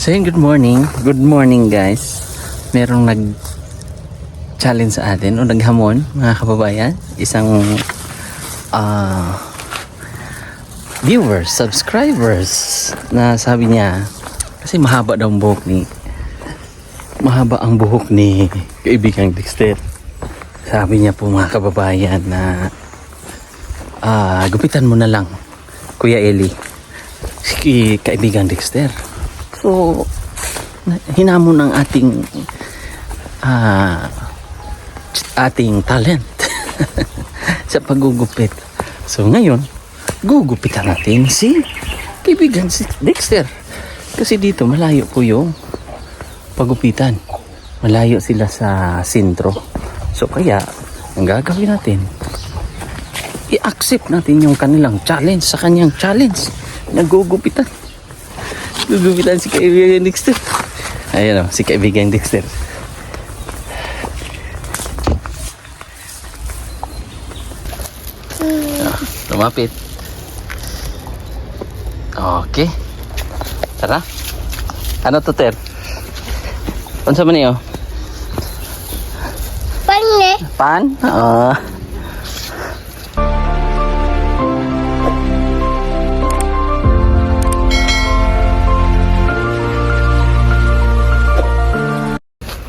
So yun, good morning. Good morning guys. Merong nag-challenge sa atin o naghamon mga kababayan. Isang viewers, subscribers na sabi niya kasi mahaba daw ang buhok ni kaibigang Dexter. Sabi niya po mga kababayan na gupitan mo na lang Kuya Eli si kaibigang Dexter. So hinamon ang ating talent sa paggugupit. So ngayon gugupitan natin si kaibigan si Dexter kasi dito malayo po yung pagupitan, malayo sila sa sentro. So kaya ang gagawin natin, i-accept natin yung kanilang challenge sa kanyang challenge. Nagugupitan si kaibigan Dexter. Ayan o, si kaibigan Dexter. Lumapit. Okay. Tara. Ano to, Ter? Unsa man niyo? Pan ne? Pan?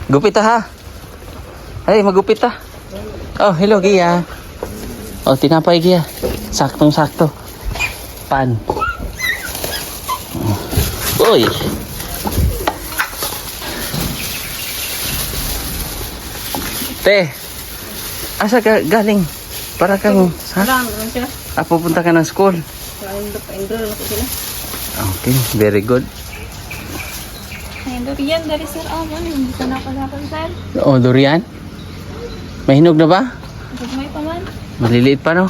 Gupit ha. Ay, magupit ha. Oh, hello Gia. Oh, tinapay Gia. Saktong-sakto. Pan. Uy. Te. Asa ka galing? Para kang pupunta ka ng school. Okay, very good. Durian dari sir. Bisa na pala sir. Oh, durian? Mahinog na ba? May paman. Maliliit pa, no?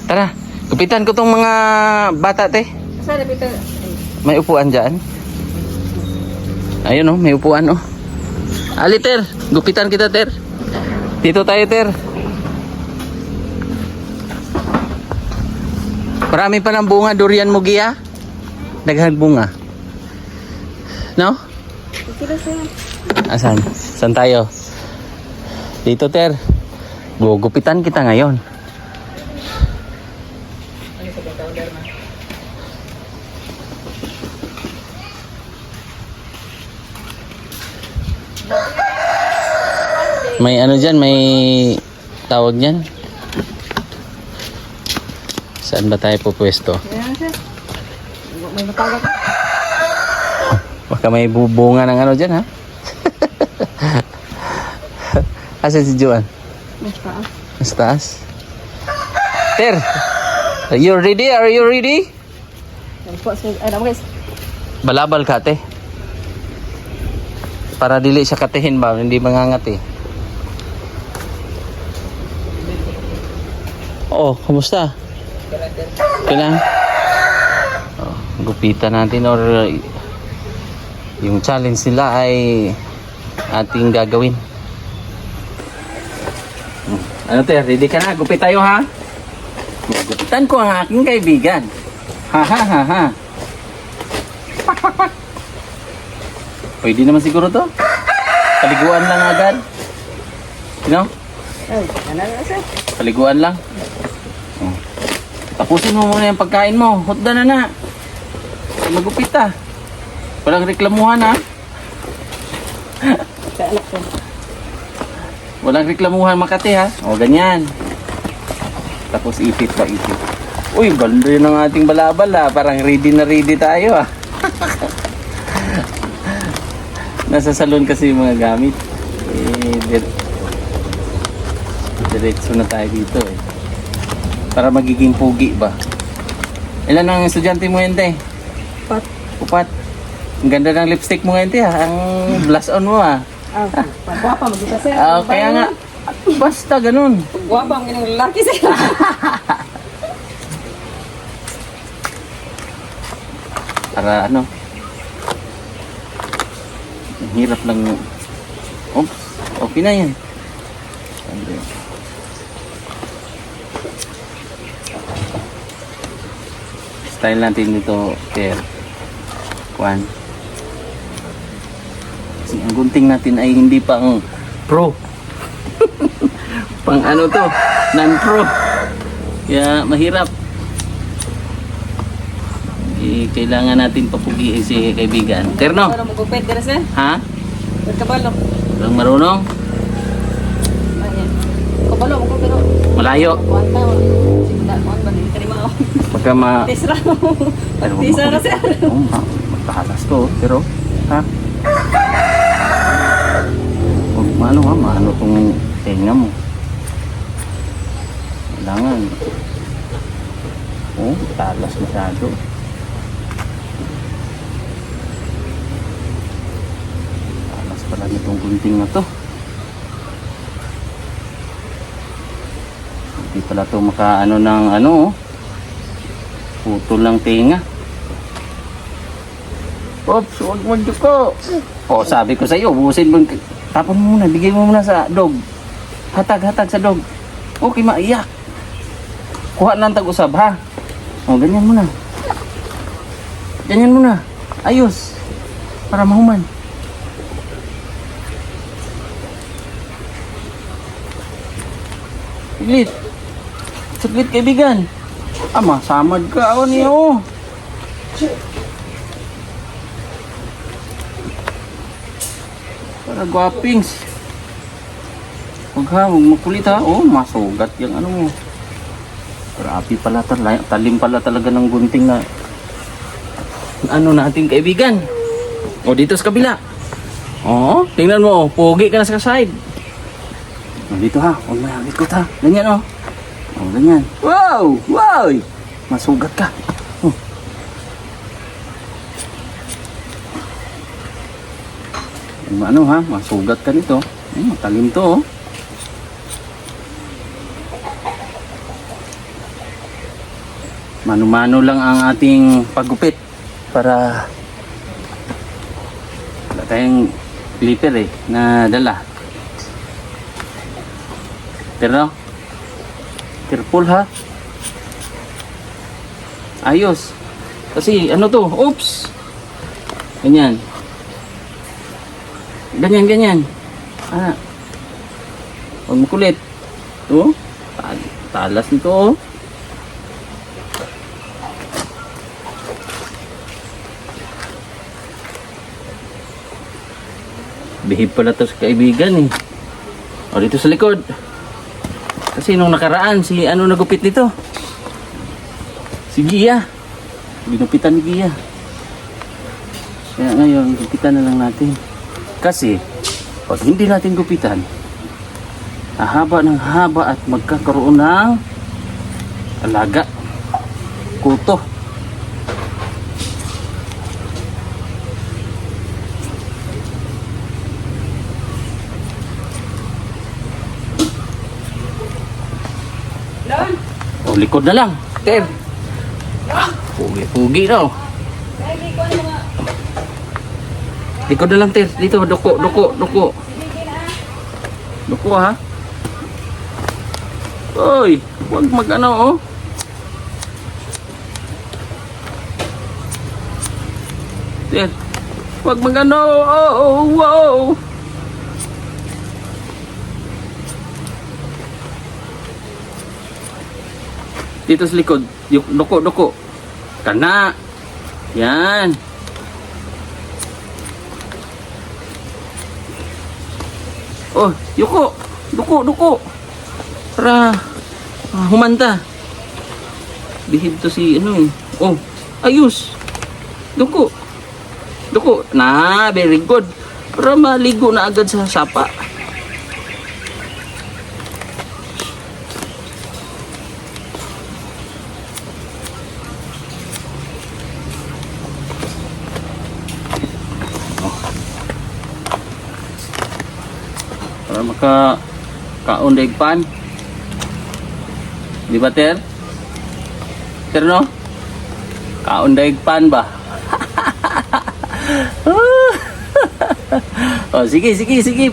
Tara, gupitan ko tong mga bata, te. Sir, dito. May upuan dyan. Ayun, oh, may upuan, oh. Ali, Ter, gupitan kita, Ter. Dito tayo, Ter. Marami pa ng bunga durian mo, Gia. Daghang bunga. No? Dito sir. Asan? Saan tayo? Dito, Ter. Gugupitan kita ngayon. May ano dyan? May tawag dyan? Saan ba tayo pupwesto? Ayan sir. May matawag. Baka may bubunga ng ano dyan, ha? Asan si Joan? Mas taas. Ter! Are you ready? Are you ready? Balabal ka, te. Para dili siya katihin ba? Hindi mangangati. Oh, kamusta? Kailan? Oh, gupitan natin or yung challenge nila ay ating gagawin. Ano, te? Ready ka na? Gupit tayo, ha? Gupitan ko ang aking kaibigan. Ha ha ha ha. Pak pak pak. Pwede naman siguro to. Paliguan lang agad. You know? Paliguan lang. Oh. Tapusin mo muna yung pagkain mo. Hotda na. Magupit ha. Walang reklamuhan, ha? Walang reklamuhan, Makati, ha? O, ganyan. Tapos ipit pa, ipit. Uy, ganda yun ang ating balabal, ha? Parang ready na ready tayo, ha? Nasa salon kasi yung mga gamit. Diretso na tayo dito, eh. Para magiging pugi ba? Ilan ang estudyante mo yun, te? Upat. Ang ganda ng lipstick mo ngayon, te, ha? Ang blush on mo, ha? Pagwapa, mag-isa sir. Kaya nga, basta ganun. Pagwapa, ang ginang lalaki sir. Para ano? Ang hirap lang. Oops, okay na yan. Style natin dito, Ter. Kwan. Kasi ang gunting natin ay hindi pang pro. Pang ano to, non-pro. Kaya mahirap. Kailangan natin papugiin si kaibigan. Terno, Para magupit ka na sir. ha? Kabalo. Walang marunong? Ayan. Kabalo mo ko pero. Malayo. Kuwan na. Sige, kuwan ba? Hindi ka rin mga. Pagka Tisra. Pero Tisra na sir. Oo, magpahalas to. Pero, ha? Huwag maano ha, maano tong tenga mo. Kailangan. Oo, talas masyado. Talas pala nitong gunting na to. Hindi pala to makaano ng ano, oh. Putol lang tenga. Ops, huwag magduko. O, sabi ko sa iyo, busin mo. Tapon mo muna, bigay mo muna sa dog. Hatag sa dog. Okay, maiyak. Kuha lang tag-usab, ha? O, ganyan muna. Ganyan muna. Ayos. Para mahuman. Saglit. Saglit, kaibigan. Ama, samad ka. O, niyo. Para guwapings. Huwag ha, huwag makulit ha. Oh, masugat yung ano mo. Grabe pala, talim pala talaga ng gunting na ano nating kaibigan. O, dito sa kabila. Oh, tingnan mo, pogi ka na sa side. O, dito ha, huwag mayagit ha. Ganyan oh. O, ganyan. Wow! Wow! Masugat ka. Oh. Ano ha, masugat ka nito. Matalim to oh. Mano-mano lang ang ating paggupit para wala tayong clipper na dala. Pero careful ha. Ayos. Kasi ano to? Oops. Ganyan. Ganyan. Huwag mo kulit. Ito. Talas nito oh. Bihib pala to sa kaibigan eh. O, dito sa likod. Kasi nung nakaraan, si ano nagupit nito? Si Gia. Binupitan ni Gia. Kaya ngayon, gupitan na lang natin. Kasi, pag hindi natin gupitan, hahaba ng haba at magkakaroon ng alaga. Kuto. O, likod na lang. Ter. Pugi na oh. Likod na lang, Ter. Dito, duko. Duko ha. Oy, huwag mag-ano oh. Ter, huwag mag-ano. Oh, wow. Dito sa likod, duko. Kana. Yan. Oh, yuko. Duko. Para humanta. Bihib to si ano eh. Oh, ayos. Duko. Na, very good. Para maligo na agad sa sapa. Para maka-kaon daig pan. Di ba, Ter? Ter, no? Kaon daig pan ba? Oh, sige.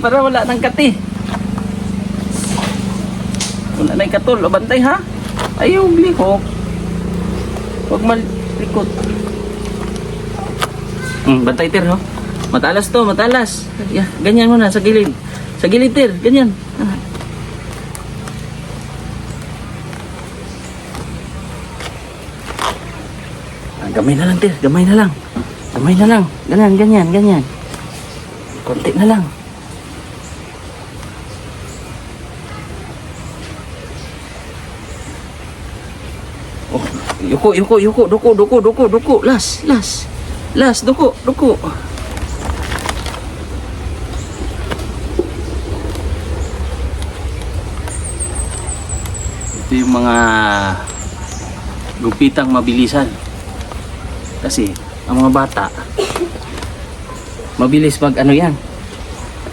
Para wala nang kati. Wala nang katol. O, bantay, ha? Ayaw, lihok. Huwag likod. Bantay ter, ho. Matalas to, matalas. Yeah, ganyan muna, sa gilid. Sa gilid ter, ganyan. Gamay na lang ter, gamay na lang. Gamay na lang. Ganyan, ganyan, ganyan. Konti na lang. Oh, yuko, yuko, yuko, duko. Las, duko. Ito yung mga gupitang mabilisan. Kasi, ang mga bata, mabilis mag ano yan,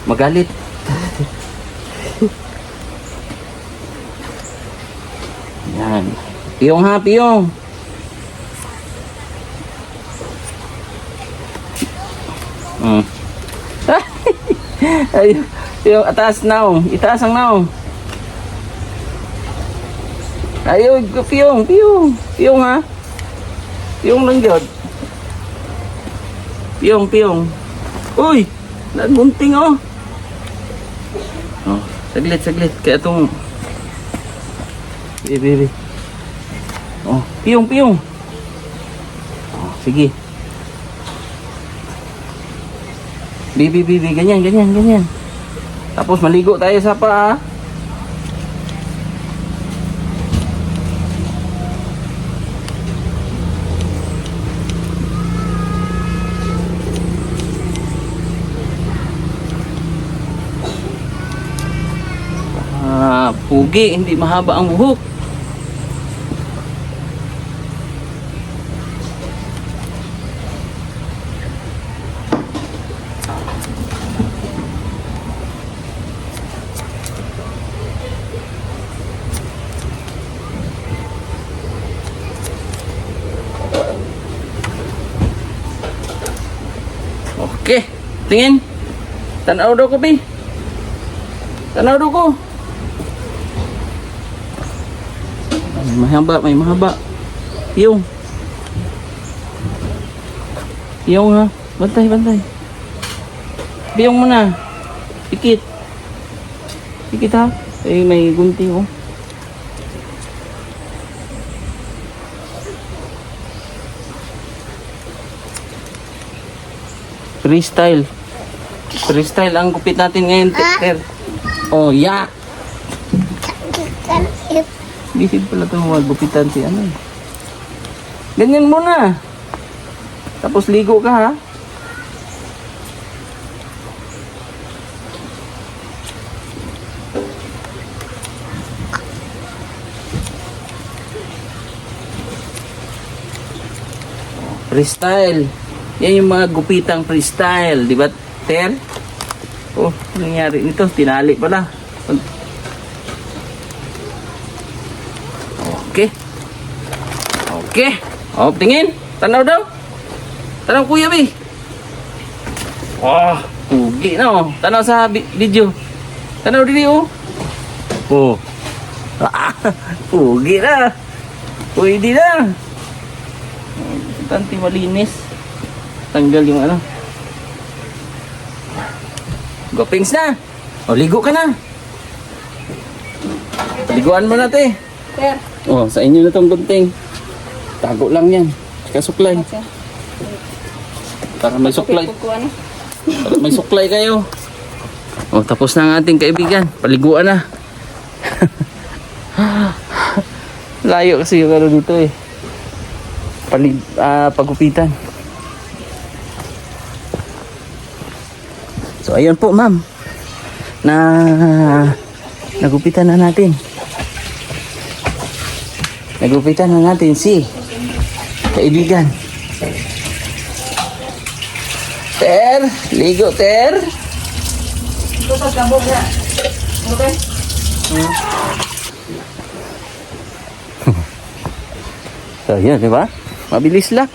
magalit. Yan. Piyong ha, piyong. Ay, piyong, atas now. Itaas ang now. Ayaw, piyong. Piyong ha. Piyong lang yun. Piyong. Uy! Nagunting oh. Oh, saglit. Kaya itong... Baby. Oh, piyong. Oh, sige. Baby. Ganyan. Tapos maligo tayo sa paa. Pugi, hindi mahaba ang buhok. Okay, tingin. Tanaw daw ko, Pi. Tanaw daw ko. May mahaba. Piyong ha. Bantay. Piyong mo na. Pikit ha. Eh, may gunting oh. Freestyle ang gupit natin ngayon, Ter. Oh, yak. Bisid pala ito magupitan si ano. Ganyan muna. Tapos ligo ka ha. Freestyle. Yan yung mga gupitang freestyle. Di ba, Ter? Oh, ano nangyari nito? Tinali pala. Okay. Oh, tingin. Tanaw daw. Tanaw kuya, Bi. Oh, pugi na oh. Tanaw sa video. Tanaw dili oh. Oh. Pugi na. Pwede na. Tanti malinis. Tanggal yung ano. Gopings na. O, ligo ka na. Liguan mo na, te. Sir. Oh, sa inyo na tong gunting. Tago lang yan. Saka suklay. Para may suklay. Para may suklay kayo. Oh, tapos na ang ating kaibigan. Paliguan na. Layo kasi yung ano dito eh. Pagupitan. So ayun po ma'am. Nagupitan na natin. Nagupitan na natin si kaibigan. Ter, ligo Ter. Ito sa kabog na. Okay? So yun, di ba? Mabilis lang.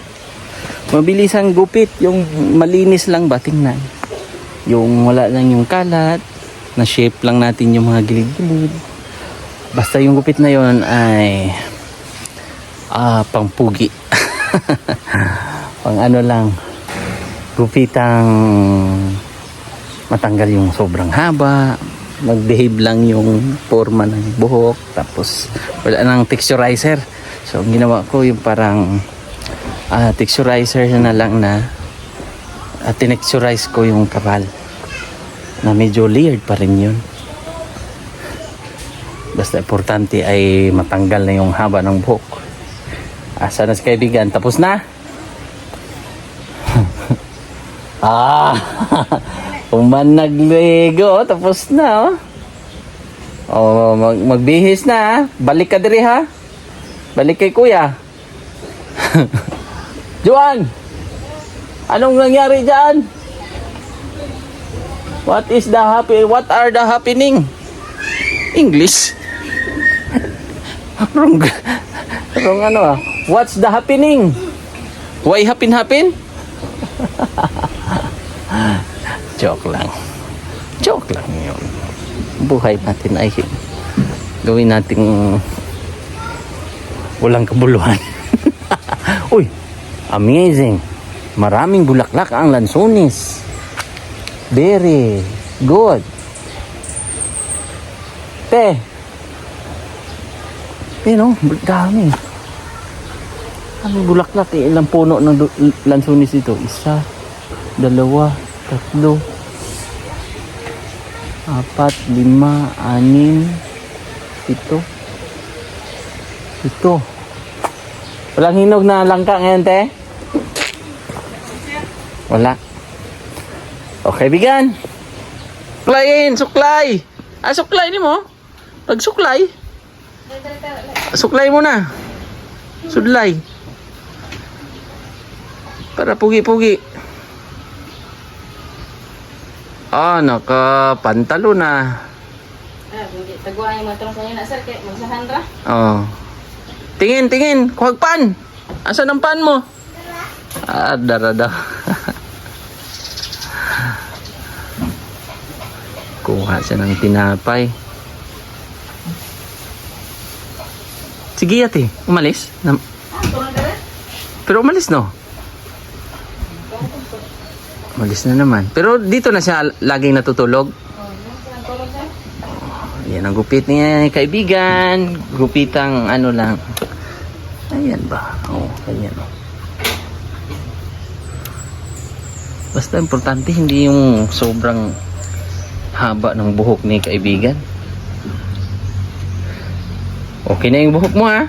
Mabilis ang gupit. Yung malinis lang ba tingnan. Yung wala lang yung kalat. Na shape lang natin yung mga gilid-gilid. Basta yung gupit na yon ay pangpugi. Pang ano lang, gupitang matanggal yung sobrang haba, mag-behave lang yung forma ng buhok, tapos wala nang texturizer. So ang ginawa ko yung parang texturizer na lang na tinexturize ko yung kapal na medyo layered pa rin yun. Basta importante ay matanggal na yung haba ng buhok. Asa na si kaibigan? Tapos na? Uman nagligo, tapos na magbihis na. Balik ka diri ha. Balik kay kuya. Juan, anong nangyari dyan? What are the happening? English? wrong ano What's the happening? Why happen? Joke lang yun. Buhay natin ay gawin nating walang kabuluhan. Uy, amazing, maraming bulaklak ang lansones. Very good. Dami. Ang bulaklak eh. Ilang puno ng lansones ito? 1, 2, 3, 4, 5, 6, 7, 8, 7. Walang hinog na langka ngayon, te? Wala. Okay, bigan. Suklay. Suklay ni mo. Pag suklay. Suklay mo na. Sudlay. Para pugi-pugi. Nakapantalo na. Taguan yung mga tulong sa inyo na sir, kaya magsahan ra. Tingin. Kuhag pan. Asan ang pan mo? Darada. Kuha siya ng tinapay. Sige ate, umalis. Pero umalis no? Umalis na naman. Pero dito na siya laging natutulog. Yan ang gupit niya, kaibigan. Gupitang ano lang. Ayan ba? Ayan o. Basta importante hindi yung sobrang haba ng buhok ni kaibigan. Okay na yung buhok mo ha.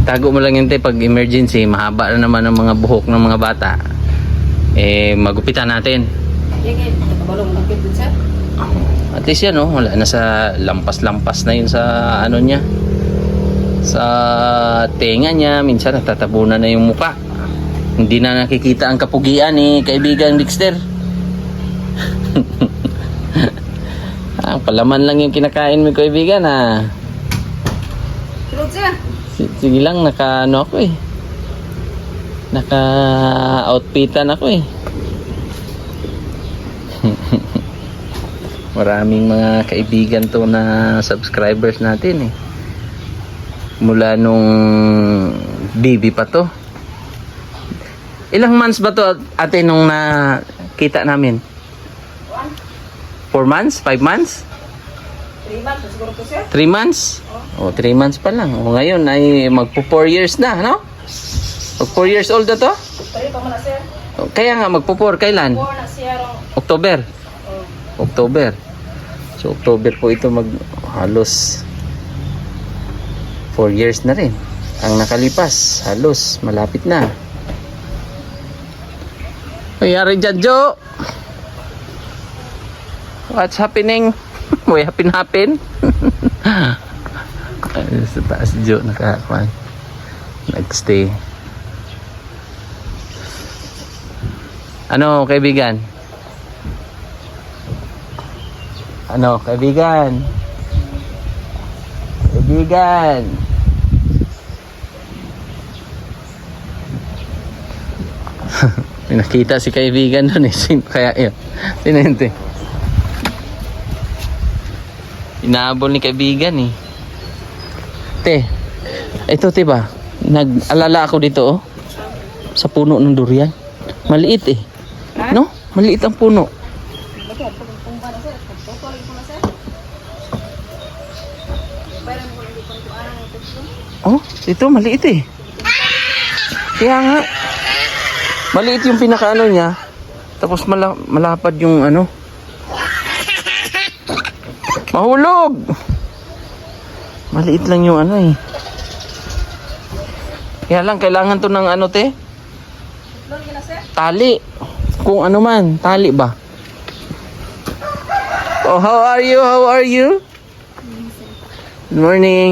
Tago mo lang yun tayo pag emergency. Mahaba na naman ang mga buhok ng mga bata. Magupitan natin. At least yan wala na sa lampas-lampas na yun sa ano niya. Sa tenga niya. Minsan natatabunan na yung muka. Hindi na nakikita ang kapugian ni kaibigan Dexter. Palaman lang yung kinakain mo kaibigan ha. Sige lang, naka outfitan ako eh. Maraming mga kaibigan to na subscribers natin eh. Mula nung baby pa to. Ilang months ba to ate nung nakita namin? 4 months? 5 months? 3 months, siguro po sir. 3 months? 3 months pa lang. Ngayon ay magpo 4 years na, no? Mag 4 years old na to? Tayo pa man na sir. Kaya nga magpo 4 kailan? 4 na siya rong. October. October. So October po ito halos 4 years na rin. Ang nakalipas, halos malapit na. Nangyari dyan, Jo? What's happening? May happen? Sa taas, Jo, nakakuan. Nagstay. Ano, kaibigan? Kaibigan? May nakita si kaibigan doon eh. Kaya yun. Sino yun? Inaabol ni kaibigan eh. Te, ito ba? Nag-alala ako dito sa puno ng durian. Maliit eh. Ha? No? Maliit ang puno. Bakit? Pagtumba na sir. Pagtutuloy ko na sir. Bayaran mo lang dito ang arang ito. Oh, ito maliit eh. Kaya nga. Maliit yung pinakaano niya. Tapos malapad yung ano. Mahulog! Maliit lang yung ano eh. Kaya lang, kailangan to ng ano te? Lord, ka na sir. Tali. Kung ano man, tali ba? Oh, how are you? How are you? Good morning.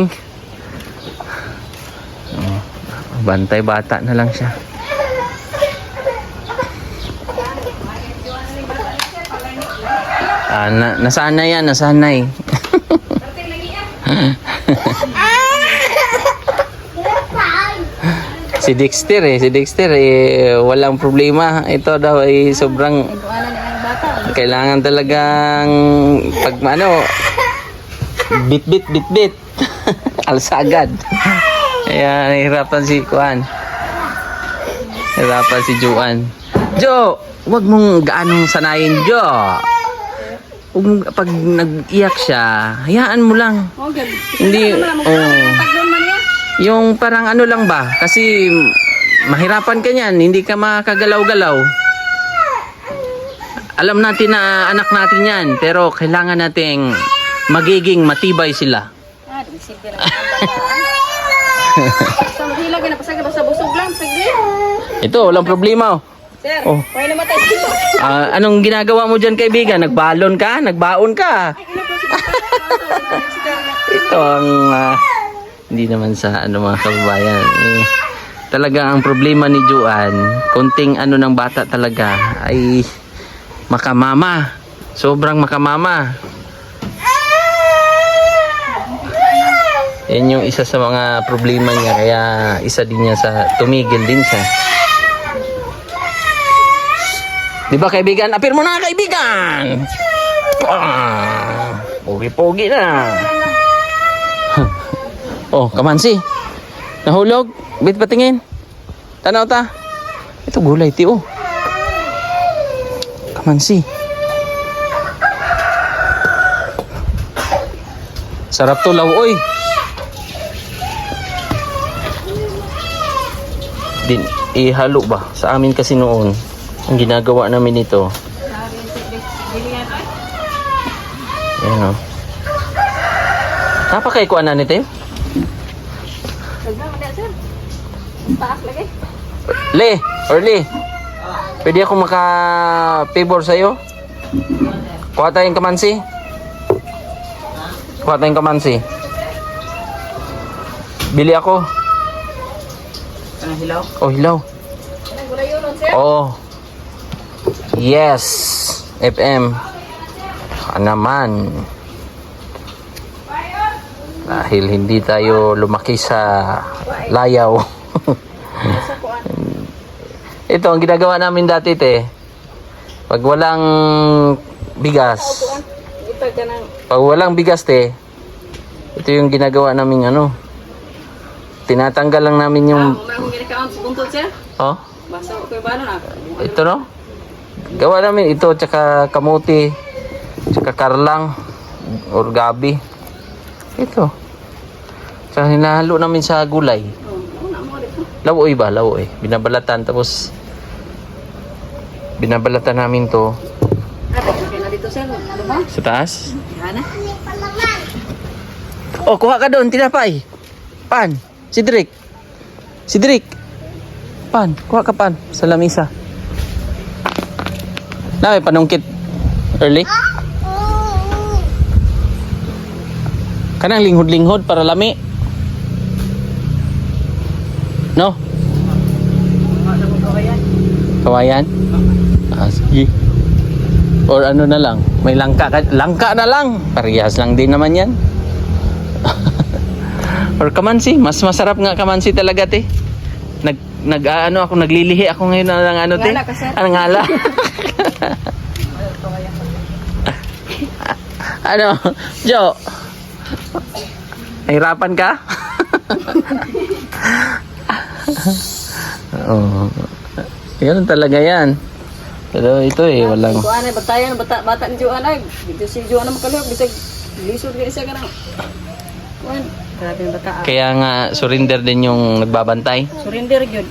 Oh, bantay bata na lang siya. Nasanay yan, nasanay. Si Dexter walang problema. Ito daw ay sobrang Tuanan na ang bata. kailangan talagang pag ano bit alsagad. Kaya nahirapan si Kuan. Nahirapan si Juan. Jo, wag mong gaanong sanayin, Jo. Pag nag-iyak siya, hayaan mo lang. Oh, good. Hindi, Pagdoon man niya. yung parang ano lang ba? Kasi mahirapan ka niyan, hindi ka makagalaw-galaw. Alam natin na anak natin yan, pero kailangan nating magiging matibay sila. Ah, disip din ang bata. Sa mahilag na pasagay sa busog lang, saglit. Ito, walang problema. Sir, Oh. pwede namatay dito. Anong ginagawa mo dyan, kaibigan? Nagbalon ka? Nagbaon ka? Ito ang hindi naman sa ano mga kababayan. Talaga ang problema ni Juan, konting ano ng bata talaga ay makamama. Sobrang makamama. Yan yung isa sa mga problema niya, kaya isa din niya sa tumigil din siya. Di ba kaibigan? Apir mo na kaibigan! Pogi-pogi na. Oh, kamansi. Nahulog? Bit patingin. Tanaw ta. Ito gulay ti oh. Kamansi. Sarap to law oy. Din ihalo ba? Sa amin kasi noon, ang ginagawa namin ito. Ayan o. Napakay kuha na nito. Taas lagi. Le, pwede ako maka-favor sa'yo? Kuha tayong kamansi. Kuha tayong kamansi. Bili ako. Hilaw. Oh, hilaw. Anong gulay yun, sir? Oh. Yes. FM. Naman. Dahil hindi tayo lumaki sa layaw. Ito ang ginagawa namin dati te. Pag walang bigas. Pag walang bigas te. Ito yung ginagawa namin ano. Tinatanggal lang namin yung oh. Basta ko ba na? Ito no. Gawa namin ito tsaka kamuti, tsaka karlang or gabi. Ito. Tsaka hinahalo namin sa gulay. Lawoy ba? Lawoy. Binabalatan tapos binabalatan namin to Na dito sir. Ano ba? sa taas. Ana. Oh, kuha ka doon, tinapay. Pan. Cedric. Pan. Kuha ka pan sa lamisa. Na may panungkit early. Kanang linghod-linghod para lami. No? Kawayan? Sige. Or ano na lang, may langka na lang. Parehas lang din naman yan. Or kamansi, mas masarap nga kamansi talaga te. Ano ako, naglilihi ako ngayon ng ano te. Ngala ka, sir. Anong ngala? Ano, Jo? Nahirapan ka? Oh. Yan talaga yan. Pero ito walang... Kuan ay batayan bata ni Juan ay. Dito si Juan na makalihok bisag lisod gani siya kanang. Kuan, grabe ang bata. Kaya nga, surrender din yung nagbabantay. Surrender gyud.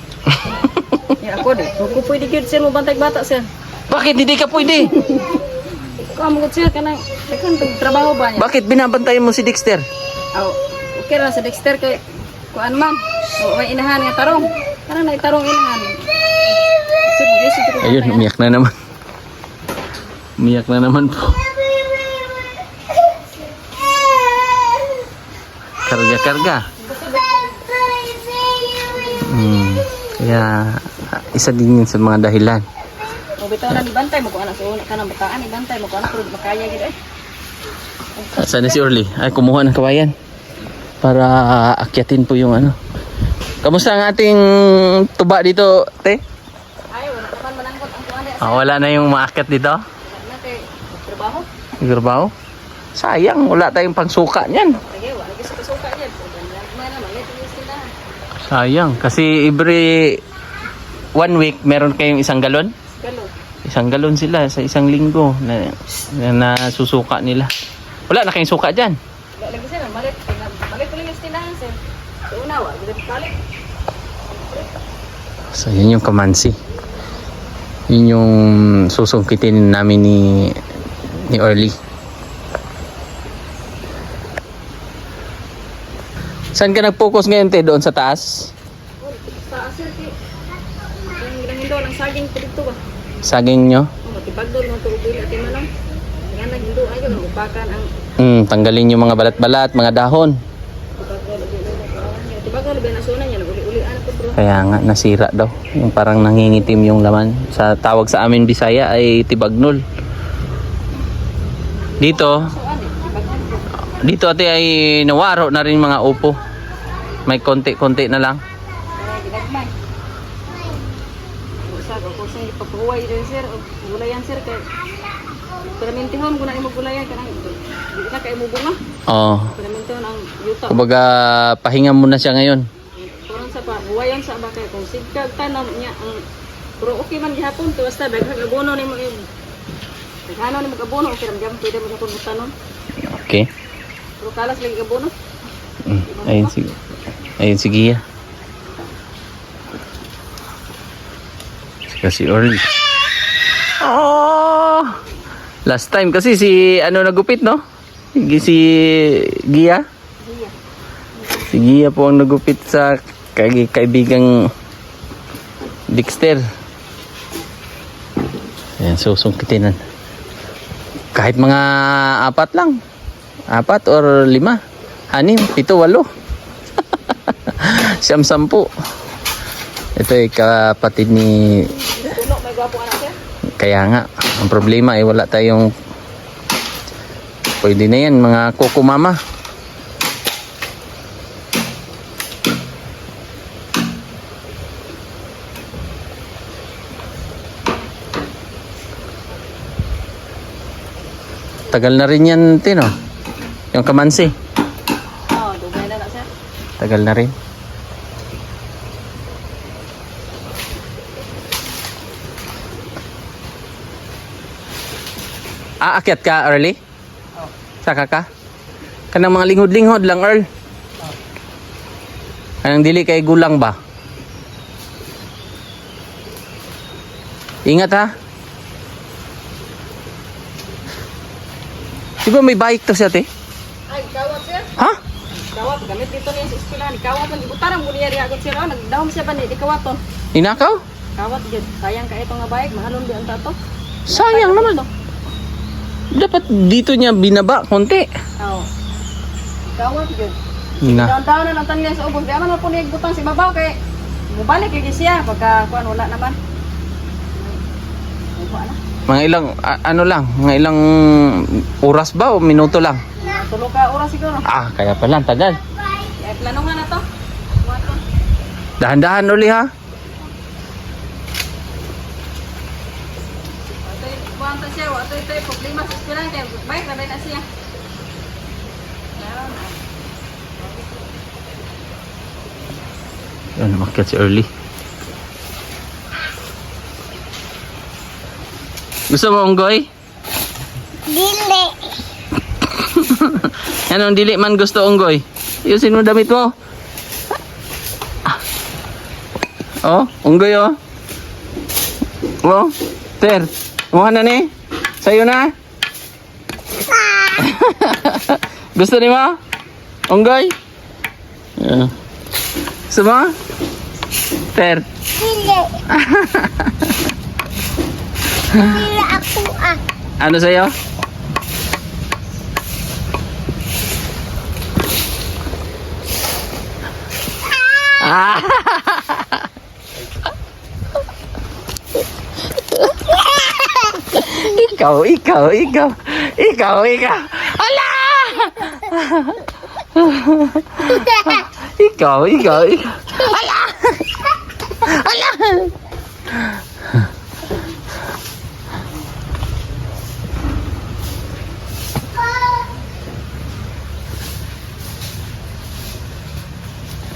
Ya ako di. Ko pwede gyud sir mo bantay bata sir. Bakit hindi ka pwede? Ko amo gud sir kanang dakan trabaho ba niya. Bakit binabantayan mo si Dexter? Aw, okay ra sa Dexter kay kuan man. O may inahan nga tarong. Parang na tarong inahan. Ayun, umiyak na naman. Umiyak na naman po. Karga-karga. Kaya, isa din yun sa mga dahilan. O bitaw na ibantay mo kung anak so ka nang bataan ibantay mo kung anak pero makaya gid eh. Saan na si Orly? Ay, kumuha ng kawayan. Para akyatin po yung ano. Kamusta ang ating tuba dito, te? Ay wala naman manangkot ang kuan Wala na yung maakyat dito? na kay trabaho. Trabaho? Sayang, wala tayong pangsuka niyan. Sige, wala gyud sa suka diyan. May na mali sila. Sayang, kasi every 1 week meron kayong 1 galon? Galo. 1 galon sila sa 1 linggo na susuka nila. Wala na kayong suka dyan. Wala lagi sila mali. Mali ko lang yung tinahan sir. So una wa gid balik. So yun yung kamansi. Yun yung susungkitin namin ni Orly. Saan ka nag-focus ngayon, te? Doon sa taas? Sa sir ki. Yung hindo ng saging dito ba? Saging nyo? O matibagdol mo to ubili at manang. Nga naghindo ayo upakan ang Tanggalin yung mga balat-balat, mga dahon. tibagdol ba na sunan yan uli-uli ana ko bro. Kaya nga, nasira daw. Yung parang nangingitim yung laman. Sa tawag sa amin Bisaya ay tibagnol. Dito, So ani tibagdol. dito ate ay nawaro na rin mga upo. May konti-konti na lang. Ay gidagmay. Sa ko sa ipapuway din sir gulayan sir kay permentihon ko na imo gulayan kanang di na kay mo bunga. Oh. Permentihon ang yuta. Kumbaga, pahinga muna siya ngayon. Kurang sa pa buwayan sa bakay kung sigkag tanom niya ang pero okay man gihapon to basta daghang abono nimo yung daghano nimo abono okay ra gyud pwede mo sa butanon. Okay. Pero kalas lagi abono. Ayun si Gia. Si Orly. Oh! Last time kasi si ano nagupit, no? Si Gia. Si Gia po ang nagupit sa kaibigang Dexter. Ayan, susungkitin. Kahit mga 4 lang. 4 or 5. 6, 7, 8. 10. Ito ay kapatid ni... Puno may gwapo anak siya. Kaya nga, ang problema ay wala tayong... Pwede na yan, mga koko mama. Tagal na rin yan, Tino. Yung kamansi. Oh, dugay na siya. Tagal na rin. Aakyat ka, Early? Saka ka? Kanang mga linghod-linghod lang, Earl. Anong dili kay gulang ba? Ingat ha. Di ba may bike to siya, te? Ay, kawat siya. Ha? Kawat gamit dito niya sa eskwelahan. Kawat ang ibutarang mo niya riagot siya. Nagdahom siya ba ni kawaton. Inakaw? Kawat gyud. Sayang ka ito nga bike, mahalon di ang tato. Sayang naman. Dapat dito niya binaba konti. Oo. Kawat gyud. Na. Daon-daon na lang tanlian sa ubos. Di aman na po niya butang si babaw kay mubalik kay siya pagka kuan wala naman. Ay, kuan na. Mga ilang, ano lang, mga ilang oras ba o minuto lang? Tulo ka oras siguro. Kaya pala, tagal. Ay, plano nga na to. Kuwato. Dahan-dahan uli ha. Ato'y kuwanta siya. Ato'y problema sa eskwelahan kaya bike na na siya. Meron. Yan, umakyat si Early. Gusto mo unggoy? Dili. Anong dili man gusto unggoy? Ayusin mo damit mo. Oh, unggoy oh. Oh, Ter. Kumuha na ni? Sa'yo na? Gusto ni mo? Unggoy? Gusto mo? Ter. Dili. Dili ako ah. Ano sa'yo? Ah! ikaw. Ala! ikaw. Ala! Ala!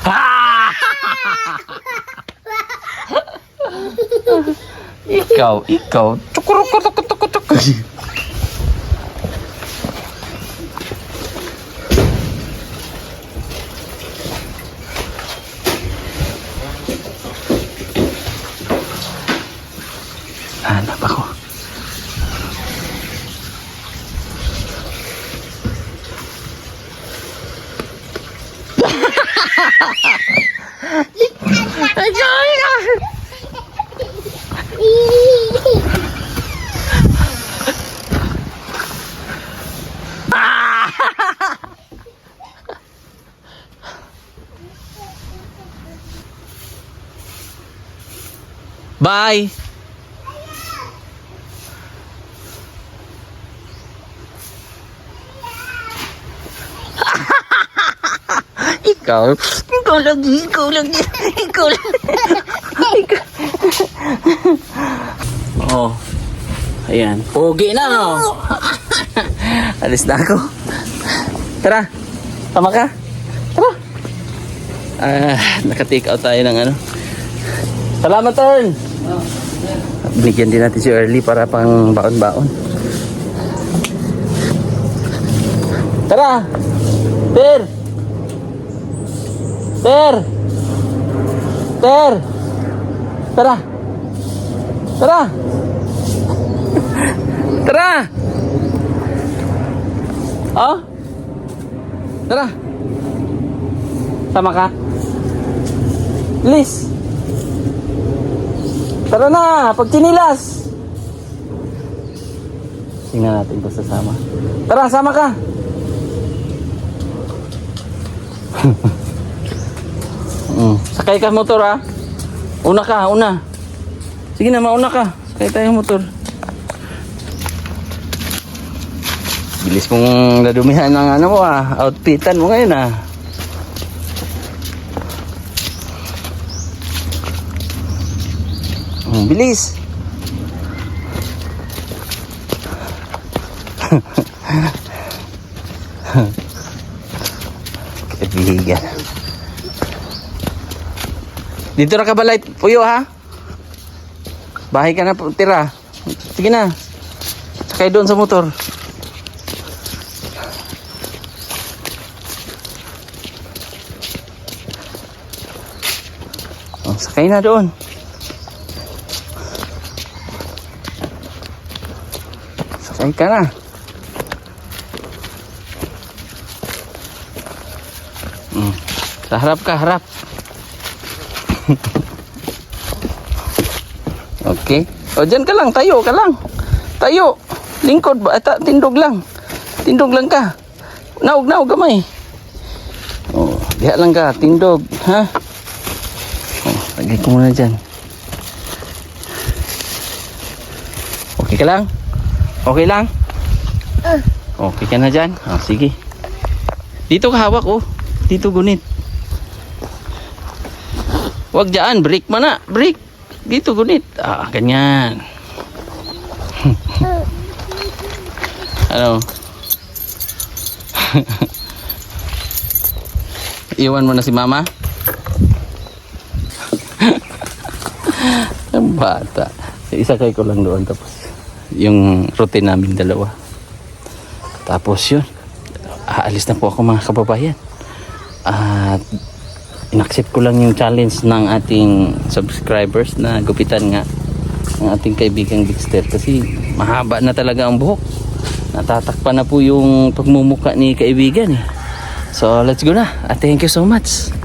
Ah! ikaw. Cukuruk. Hanap ako. Bye. ikaw lagi. Oh. Ayan. Pogi na oh. Alis na ako. Tara. Tama ka. Tara. Naka-take out tayo ng ano. Salamat, Turn. Binigyan din natin si Early para pang baon-baon. Tara. Ter. Tara. Oh? Tara. Sama ka? Please. Tara na, pagchinilas. Tingnan natin kung sasama. Tara, sama ka. Sakay ka motor ha. Una. Sige na, mauna ka. Sakay tayo motor. Bilis mong nadumihan ng ano mo outfitan mo ngayon bilis. Kaibigan. Dito na ka balay, Puyo ha? Bahay ka na tira. Sige na. Sakay doon sa motor. Sakay na doon. Sakay ka na. Sa harap ka, harap. Okay. O, dyan ka lang. Tayo ka lang. Tayo. Lingkod ba? Tindog lang. Tindog lang ka. Naog gamay. O, diha lang ka. Tindog. Ha? O, lagay ko muna dyan. Okay ka lang? Okay lang? Okay ka na dyan? O, sige. Dito ka hawak, oh. Dito gunit. Wag dyan, break mana, break. Dito gunit. Ganyan. Ano? Iwan mo na si mama? Ang bata. Isakay ko lang doon tapos yung routine namin dalawa. Tapos yun, aalis na po ako mga kababayan. At inaccept ko lang yung challenge ng ating subscribers na gupitan nga ng ating kaibigang Dexter kasi mahaba na talaga ang buhok. Natatakpan na po yung pagmumuka ni kaibigan eh. So let's go na. Thank you so much.